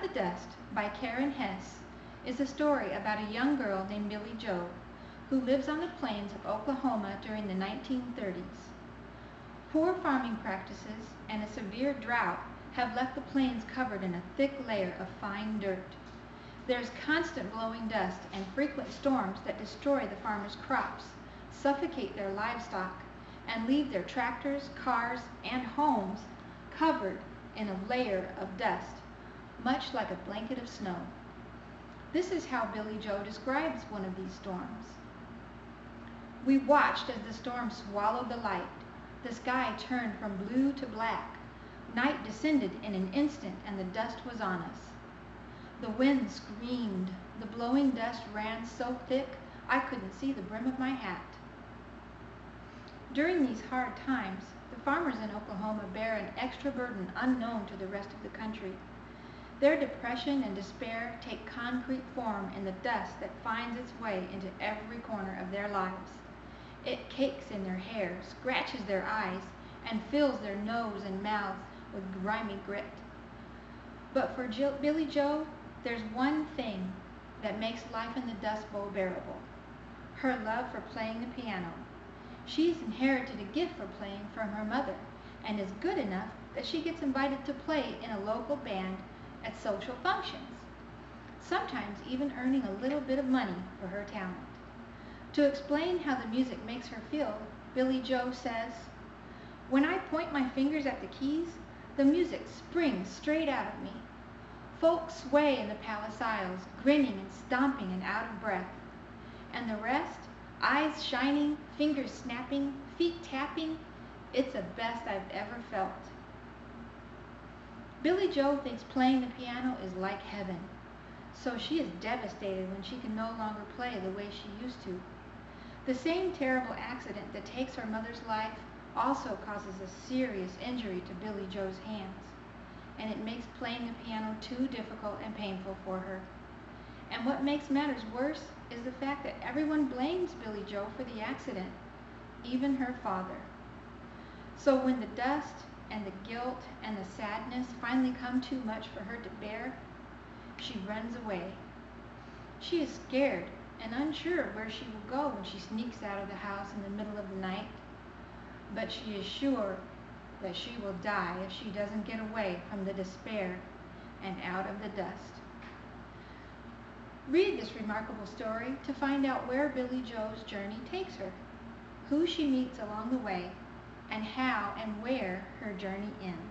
of the Dust by Hesse is a story about a young girl named Billie Joe who lives on the plains of Oklahoma during the 1930s. Poor farming practices and a severe drought have left the plains covered in a thick layer of fine dirt. There's constant blowing dust and frequent storms that destroy the farmers' crops, suffocate their livestock, and leave their tractors, cars, and homes covered in a layer of dust, much like a blanket of snow. This is how Billie Joe describes one of these storms. We watched as the storm swallowed the light. The sky turned from blue to black. Night descended in an instant, and the dust was on us. The wind screamed. The blowing dust ran so thick I couldn't see the brim of my hat. During these hard times, the farmers in Oklahoma bear an extra burden unknown to the rest of the country. Their depression and despair take concrete form in the dust that finds its way into every corner of their lives. It cakes in their hair, scratches their eyes, and fills their nose and mouths with grimy grit. But for Billie Joe, there's one thing that makes life in the Dust Bowl bearable: her love for playing the piano. She's inherited a gift for playing from her mother and is good enough that she gets invited to play in a local band at social functions, sometimes even earning a little bit of money for her talent. To explain how the music makes her feel, Billie Joe says, "When I point my fingers at the keys, the music springs straight out of me. Folks sway in the palace aisles, grinning and stomping and out of breath. And the rest, eyes shining, fingers snapping, feet tapping, it's the best I've ever felt." Billie Joe thinks playing the piano is like heaven, so she is devastated when she can no longer play the way she used to. The same terrible accident that takes her mother's life also causes a serious injury to Billie Joe's hands, and it makes playing the piano too difficult and painful for her. And what makes matters worse is the fact that everyone blames Billie Joe for the accident, even her father. So when the dust and the guilt and the sadness finally come too much for her to bear, she runs away. She is scared and unsure of where she will go when she sneaks out of the house in the middle of the night, but she is sure that she will die if she doesn't get away from the despair and out of the dust. Read this remarkable story to find out where Billie Joe's journey takes her, who she meets along the way, and how and where her journey ends.